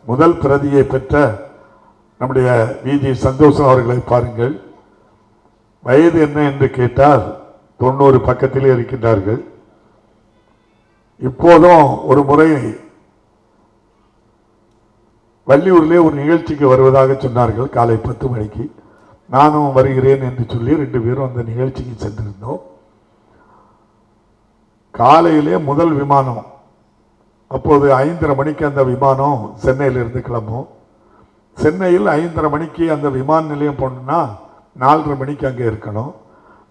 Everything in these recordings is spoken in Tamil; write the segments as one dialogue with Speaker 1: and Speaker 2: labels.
Speaker 1: முதல் பிரதியை பெற்ற நம்முடைய விஜி சந்தோஷம் அவர்களை பாருங்கள். வயது என்ன என்று கேட்டால் 90 பக்கத்திலே இருக்கின்றார்கள். இப்போதும் ஒரு முறை வள்ளியூரிலே ஒரு நிகழ்ச்சிக்கு வருவதாக சொன்னார்கள். காலை 10 மணிக்கு நானும் வருகிறேன் என்று சொல்லி 2 பேரும் அந்த நிகழ்ச்சிக்கு சென்றிருந்தோம். காலையிலே முதல் விமானம், அப்போது 5:30 மணிக்கு அந்த விமானம் சென்னையிலிருந்து கிளம்பும். சென்னையில் 5:30 மணிக்கு அந்த விமான நிலையம் போனோம்னா 4:30 மணிக்கு அங்கே இருக்கணும்.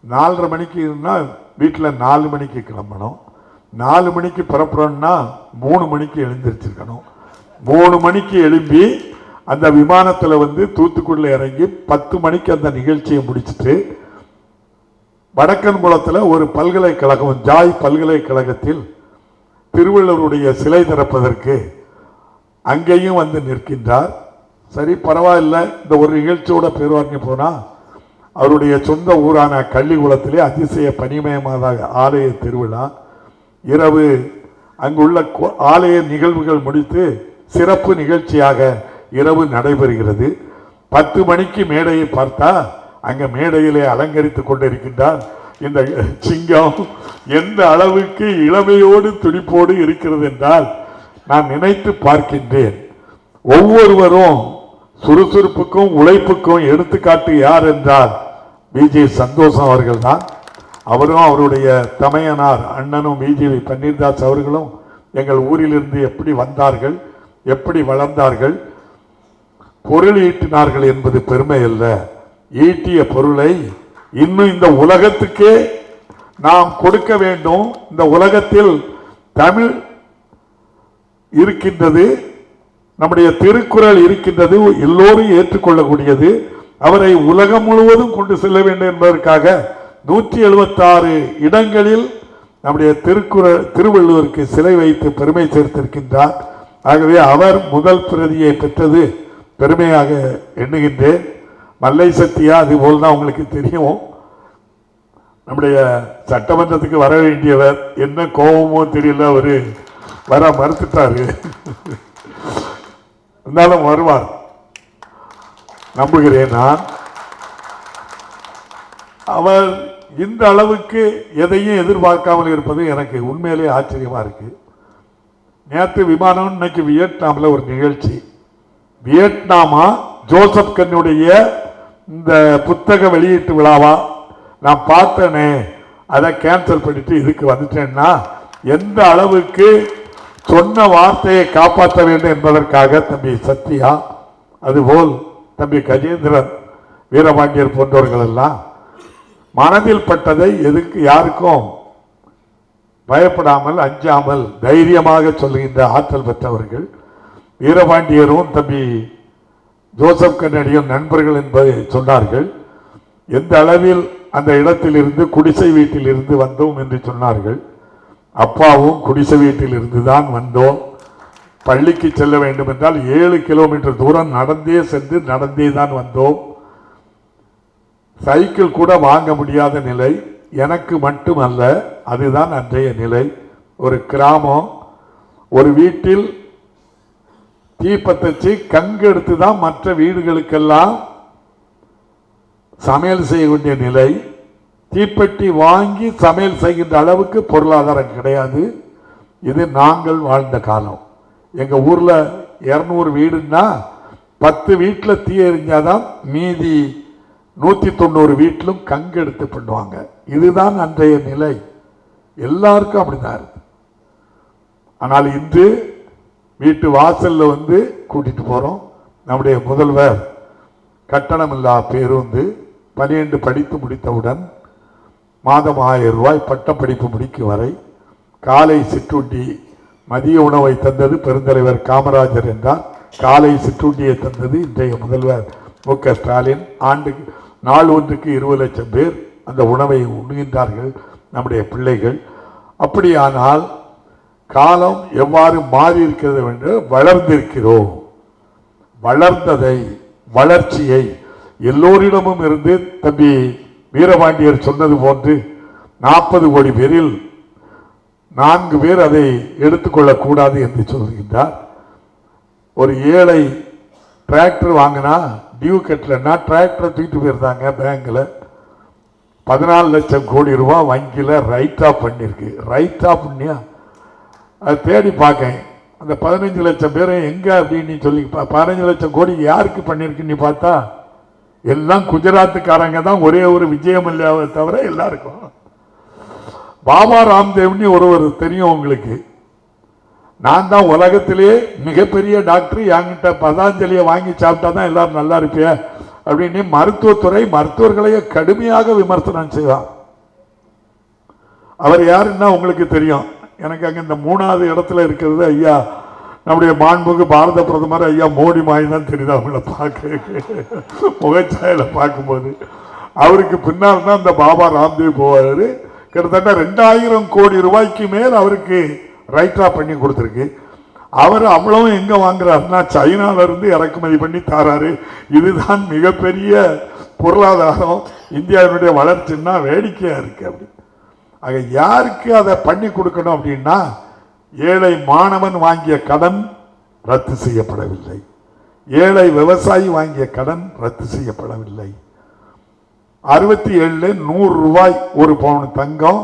Speaker 1: 4:30 மணிக்கு இருந்தால் வீட்டில் 4 மணிக்கு கிளம்பணும். 4 மணிக்கு புறப்படணும்னா 3 மணிக்கு எழுந்திரிச்சிருக்கணும். 3 மணிக்கு எழும்பி அந்த விமானத்தில் வந்து தூத்துக்குடியில் இறங்கி 10 மணிக்கு அந்த நிகழ்ச்சியை முடிச்சுட்டு வடக்கன்புலத்தில் ஒரு பல்கலைக்கழகம், ஜாய் பல்கலைக்கழகத்தில் திருவள்ளுவருடைய சிலை திறப்பதற்கு அங்கேயும் வந்து நிற்கின்றார். சரி, பரவாயில்லை, இந்த ஒரு நிகழ்ச்சியோட பேர்வாங்கி போனால் அவருடைய சொந்த ஊரான கள்ளிக்குளத்திலே அதிசய பனிமயமான ஆலய திருவிழா. இரவு அங்குள்ள ஆலய நிகழ்வுகள் முடித்து சிறப்பு நிகழ்ச்சியாக இரவு நடைபெறுகிறது. 10 மணிக்கு மேடையை பார்த்தா அங்க மேடையிலே அலங்கரித்துக் கொண்டிருக்கின்றார் இந்த சிங்கம். எந்த அளவுக்கு இளமையோடு துடிப்போடு இருக்கிறது என்றால் நான் நினைத்து பார்க்கின்றேன். ஒவ்வொருவரும் சுறுசுறுப்புக்கும் உழைப்புக்கும் எடுத்துக்காட்டு யார் என்றால் விஜய் சந்தோஷம் அவர்கள் தான். அவரும் அவருடைய தமையனார் அண்ணனும் விஜய் பன்னீர்தாஸ் அவர்களும் எங்கள் ஊரிலிருந்து எப்படி வந்தார்கள், எப்படி வளர்ந்தார்கள், பொருள் ஈட்டினார்கள் என்பது பெருமை அல்ல. ஈட்டிய பொருளை இன்னும் இந்த உலகத்துக்கே நாம் கொடுக்க வேண்டும். இந்த உலகத்தில் தமிழ் இருக்கின்றது, நம்முடைய திருக்குறள் இருக்கின்றது, எல்லோரும் ஏற்றுக்கொள்ளக்கூடியது. அவரை உலகம் முழுவதும் கொண்டு செல்ல வேண்டும் என்பதற்காக 176 இடங்களில் நம்முடைய திருவள்ளுவருக்கு சிலை வைத்து பெருமை சேர்த்திருக்கின்றார். ஆகவே அவர் முதல் பிரதியை பெற்றது பெருமையாக எண்ணுகின்றேன். மல்லை சத்தியா அதுபோல் தான் உங்களுக்கு தெரியும். நம்முடைய சட்டமன்றத்துக்கு வர வேண்டியவர், என்ன கோபமோ தெரியல, அவரு வர மறுத்துட்டாரு. இருந்தாலும் வருவார் நம்புகிறேன் நான். அவர் இந்த அளவுக்கு எதையும் எதிர்பார்க்காமல் இருப்பது எனக்கு உண்மையிலே ஆச்சரியமா இருக்கு. நேற்று விமானம், இன்னைக்கு வியட்நாமில் ஒரு நிகழ்ச்சி. வியட்நாமா ஜோசப் கன்னுடைய இந்த புத்தக வெளியீட்டு விழாவா நான் பார்த்தேனே, அதை கேன்சல் பண்ணிட்டு இதுக்கு வந்துட்டேன்னா எந்த அளவுக்கு சொன்ன வார்த்தையை காப்பாற்ற வேண்டும் என்பதற்காக தம்பி சத்யா, அதுபோல் தம்பி கஜேந்திரன், வீரபாண்டியர் போன்றவர்கள் எல்லாம் மனதில் பட்டதை எதுக்கு யாருக்கும் பயப்படாமல் அஞ்சாமல் தைரியமாக சொல்லுகின்ற ஆற்றல் பெற்றவர்கள். வீரபாண்டியரும் தம்பி ஜோசப் கன்னடியும் நண்பர்கள் என்பதை சொன்னார்கள். எந்த அளவில் அந்த இடத்தில் இருந்து குடிசை வீட்டில் இருந்து வந்தோம் என்று சொன்னார்கள். அப்பாவும் குடிசை வீட்டில் இருந்து தான் வந்தோம். பள்ளிக்கு செல்ல வேண்டும் என்றால் 7 கிலோமீட்டர் தூரம் நடந்தே சென்று நடந்தே தான் வந்தோம். சைக்கிள் கூட வாங்க முடியாத நிலை எனக்கு மட்டுமல்ல, அதுதான் அன்றைய நிலை. ஒரு கிராமம், ஒரு வீட்டில் தீப்பத்தச்சு கங்கு எடுத்து தான் மற்ற வீடுகளுக்கெல்லாம் சமையல் செய்ய வேண்டிய நிலை. தீப்பெட்டி வாங்கி சமையல் செய்கின்ற அளவுக்கு பொருளாதாரம் கிடையாது. இது நாங்கள் வாழ்ந்த காலம். எங்க ஊர்ல 200 வீடுன்னா 10 வீட்டில் தீ எறிஞ்சாதான் மீதி 190 வீட்டிலும் கங்கு எடுத்து பண்ணுவாங்க. இதுதான் அன்றைய நிலை. எல்லாருக்கும் அப்படிதான் இருக்கு. ஆனால் இன்று வீட்டு வாசல்ல வந்து கூட்டிட்டு போறோம். நம்முடைய முதல்வர் கட்டணமில்லா பேருந்து 12 படித்து முடித்தவுடன் மாதம் 1000 ரூபாய் பட்டம் படிப்பு முடிக்கும் வரை காலை சிற்றுண்டி, மதிய உணவை தந்தது பெருந்தலைவர் காமராஜர் என்றார். காலை சிற்றுண்டியை தந்தது இன்றைய முதல்வர் மு.க. ஸ்டாலின். ஆண்டுக்கு நாள் ஒன்றுக்கு 20 லட்சம் பேர் அந்த உணவை உண்ணுகின்றார்கள் நம்முடைய பிள்ளைகள். அப்படியானால் காலம் எவ்வாறு மாறி இருக்கிறது என்று வளர்ந்திருக்கிறோம். வளர்ந்ததை, வளர்ச்சியை எல்லோரிடமும் இருந்து தம்பி வீரபாண்டியர் சொன்னது போன்று 40 கோடி பேரில் 4 பேர் அதை எடுத்துக்கொள்ளக்கூடாது என்று சொல்கின்றார். ஒரு ஏழை டிராக்டர் வாங்கினா டியூ கட்டலன்னா டிராக்டரை தூக்கிட்டு போயிருந்தாங்க. பேங்க்ல 14 லட்சம் கோடி ரூபாய் வங்கியில் ரைட் ஆஃப் பண்ணிருக்கு. ரைட் ஆஃப் பண்ணியா அதை தேடி பார்க்கேன். அந்த 15 லட்சம் பேரை எங்க அப்படின்னு சொல்லி 15 லட்சம் கோடி யாருக்கு பண்ணிருக்குன்னு பார்த்தா எல்லாம் குஜராத்துக்காரங்க தான். ஒரே ஒரு விஜயம் இல்லாத தவிர எல்லாருக்கும். பாபா ராம்தேவ்னு ஒருவர் தெரியும் உங்களுக்கு. நான் தான் உலகத்திலே மிகப்பெரிய டாக்டர், என்கிட்ட பதாஞ்சலியை வாங்கி சாப்பிட்டா தான் எல்லாரும் நல்லா இருப்பிய அப்படின்னு மருத்துவத்துறை மருத்துவர்களையே கடுமையாக விமர்சனம் செய்வார். அவர் யாருன்னா உங்களுக்கு தெரியும். எனக்கு அங்கே இந்த 3வது இடத்துல இருக்கிறது ஐயா நம்முடைய மாண்புக்கு பாரத பிரதமர் ஐயா மோடி மாதிரி தான் தெரியுது. அவங்கள பார்க்க முகச்சாயில பார்க்கும்போது அவருக்கு பின்னால் தான் இந்த பாபா ராம்தேவ் போவார். கிட்டத்தட்ட 2000 கோடி ரூபாய்க்கு மேல் அவருக்கு ரைட்டா பண்ணி கொடுத்துருக்கு. அவர் அவ்வளவும் எங்க வாங்குறாருன்னா சைனால இருந்து இறக்குமதி பண்ணி தாராரு. இதுதான் மிகப்பெரிய பொருளாதாரம். இந்தியாவினுடைய வளர்ச்சின்னா வேடிக்கையா இருக்கு. அப்படி ஆக யாருக்கு அதை பண்ணி கொடுக்கணும் அப்படின்னா ஏழை மாணவன் வாங்கிய கடன் ரத்து செய்யப்படவில்லை. ஏழை விவசாயி வாங்கிய கடன் ரத்து செய்யப்படவில்லை. 67 100 ரூபாய் ஒரு பவுன் தங்கம்.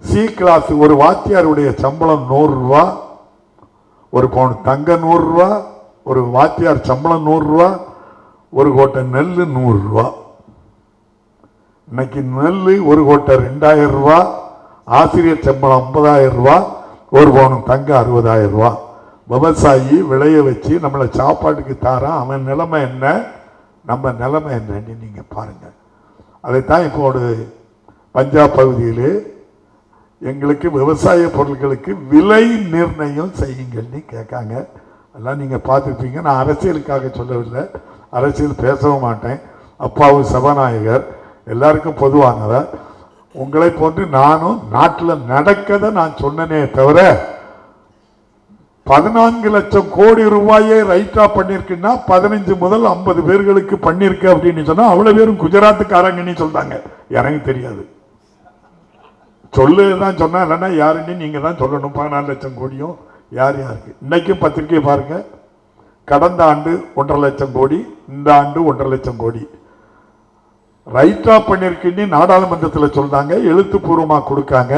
Speaker 1: சி கிளாஸ் ஒரு வாத்தியாருடைய சம்பளம் 100 ரூபாய். ஒரு பவுன் தங்க 100 ரூபாய். ஒரு வாத்தியார் சம்பளம் 100 ரூபாய். ஒரு கோட்டை நெல் 100 ரூபாய். இன்னைக்கு நெல் ஒரு கோட்டை 2000 ரூபாய். ஆசிரியர் சம்பளம் 50,000 ரூபாய். ஒரு பவுன் தங்க 60,000 ரூபாய். விவசாயி விளைய வச்சு நம்மளை சாப்பாட்டுக்கு தாரான். அவன் நிலைமை என்ன, நம்ம நிலைமை என்னன்னு நீங்க பாருங்க. அதைத்தான் இப்போ பஞ்சாப் பகுதியிலே எங்களுக்கு விவசாய பொருட்களுக்கு விலை நிர்ணயம் செய்யுங்கள்னு கேட்காங்க. எல்லாம் நீங்க பார்த்துருப்பீங்க. நான் அரசியலுக்காக சொல்லவில்லை, அரசியல் பேசவும் மாட்டேன். அப்பாவு சபாநாயகர் எல்லாருக்கும் பொதுவானவர். உங்களை போன்று நானும் நாட்டில் நடக்கதை நான் சொன்னனே தவிர 14 லட்சம் கோடி ரூபாயை ரைட்டா பண்ணிருக்குன்னா 15 முதல் 50 பேர்களுக்கு பண்ணிருக்கு அப்படின்னு சொன்னா அவ்வளவு பேரும் குஜராத்துக்காரங்கன்னு சொல்றாங்க. எனக்கு தெரியாது, சொல்லுதான் சொன்னா இல்லைன்னா யாருன்னு நீங்க தான் சொல்லணும். 14 லட்சம் கோடியும் யார் யாருக்கு. இன்னைக்கும் பத்திரிகை பாருங்க, கடந்த ஆண்டு 1.5 லட்சம் கோடி, இந்த ஆண்டு 1.5 லட்சம் கோடி ரைட்டா பண்ணிருக்குன்னு நாடாளுமன்றத்தில் சொல்றாங்க. எழுத்துப்பூர்வமா கொடுக்காங்க.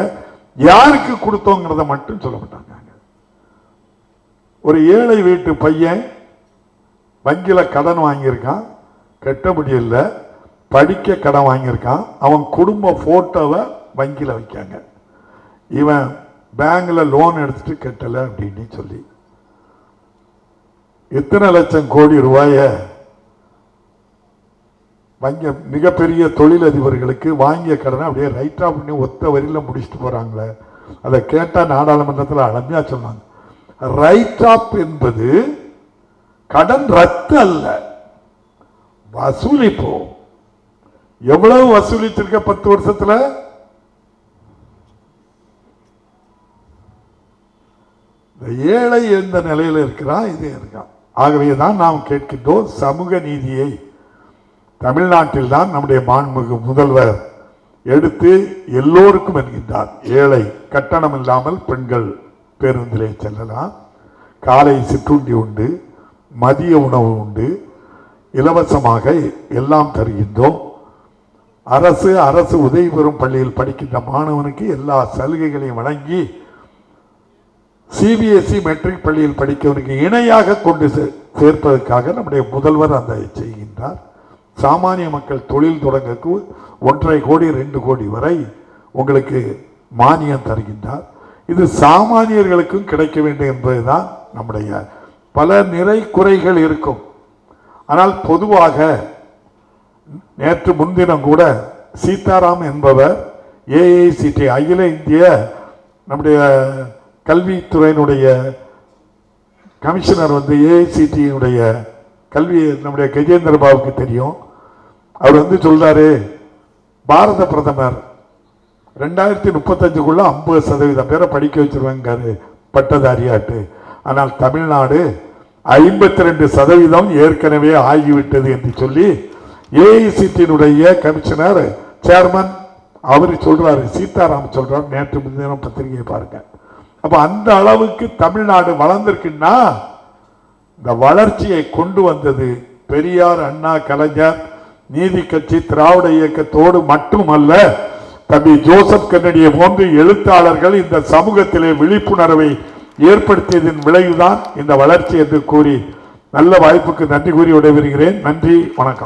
Speaker 1: யாருக்கு கொடுத்தோங்கிறத மட்டும் சொல்ல மாட்டாங்க. ஒரு ஏழை வீட்டு பையன் வங்கியில கடன் வாங்கியிருக்கான், கட்ட முடியல, படிக்க கடன் வாங்கியிருக்கான். அவன் குடும்ப போட்டோவை வங்கியில வைக்காங்க. இவன் பேங்க்ல லோன் எடுத்துட்டு கட்டல அப்படின்னு சொல்லி எத்தனை லட்சம் கோடி ரூபாய வங்கி மிகப்பெரிய தொழிலதிபர்களுக்கு வாங்கிய கடனை அப்படியே ரைட்டா பண்ணி ஒத்த வரியில முடிச்சுட்டு போறாங்களே. அதை கேட்டா நாடாளுமன்றத்தில் அழமையா சொன்னாங்க, ரைட் ஆப் என்பது கடன் ரத்து அல்ல, வசூலிப்போ. எவ்வளவு வசூலிச்சிருக்க 10 வருஷத்துல? ஏழை எந்த நிலையில் இருக்கிறான், இது இருக்கான். ஆகவேதான் நாம் கேட்கின்றோம், சமூக நீதியை தமிழ்நாட்டில் தான் நம்முடைய மாண்புமிகு முதல்வர் எடுத்து எல்லோருக்கும் என்கின்றார். ஏழை கட்டணம் இல்லாமல் பெண்கள் பேருந்திலே செல்லலாம், காலை சிற்றுண்டி உண்டு, மதிய உணவு உண்டு, இலவசமாக எல்லாம் தருகின்றோம். அரசு உதவி பெறும் பள்ளியில் படிக்கின்ற மாணவனுக்கு எல்லா சலுகைகளையும் வழங்கி சிபிஎஸ்இ மெட்ரிக் பள்ளியில் படிக்கவனுக்கு இணையாக கொண்டு சேர்ப்பதற்காக நம்முடைய முதல்வர் அந்த செய்கின்றார். சாமானிய மக்கள் தொழில் தொடங்கக்கு 1.5 கோடி 2 கோடி வரை உங்களுக்கு மானியம் தருகின்றார். இது சாமானியர்களுக்கும் கிடைக்க வேண்டும் என்பதுதான் நம்முடைய. பல நிறை குறைகள் இருக்கும், ஆனால் பொதுவாக நேற்று முன்தினம் கூட சீதாராம் என்பவர் ஏஐசிடி அகில இந்திய நம்முடைய கல்வித்துறையினுடைய கமிஷனர் ஏஐசிடியினுடைய கல்வி நம்முடைய கஜேந்திர பாபுக்கு தெரியும். அவர் சொல்றாரு, பாரத பிரதமர் 2035க்குள்ள 50% பேரை படிக்க வச்சிருவாங்க பட்டதாரியாட்டு. ஆனால் தமிழ்நாடு 52% ஏற்கனவே ஆகிவிட்டது என்று சொல்லி ஏஐசிடியினுடைய கமிஷனர் சேர்மன் அவர் சொல்றாரு, சீதாராம் சொல்றாரு. நேற்று முன்தினம் பத்திரிகையை பாருங்க. அப்ப அந்த அளவுக்கு தமிழ்நாடு வளர்ந்திருக்குன்னா இந்த வளர்ச்சியை கொண்டு வந்தது பெரியார், அண்ணா, கலைஞர், நீதி கட்சி, திராவிட இயக்கத்தோடு மட்டுமல்ல, தம்பி ஜோசப் கன்னடியை போன்ற எழுத்தாளர்கள் இந்த சமூகத்திலே விழிப்புணர்வை ஏற்படுத்தியதன் விளைவுதான் இந்த வளர்ச்சி என்று கூறி நல்ல வாய்ப்புக்கு நன்றி கூறி விடைபெறுகிறேன். நன்றி, வணக்கம்.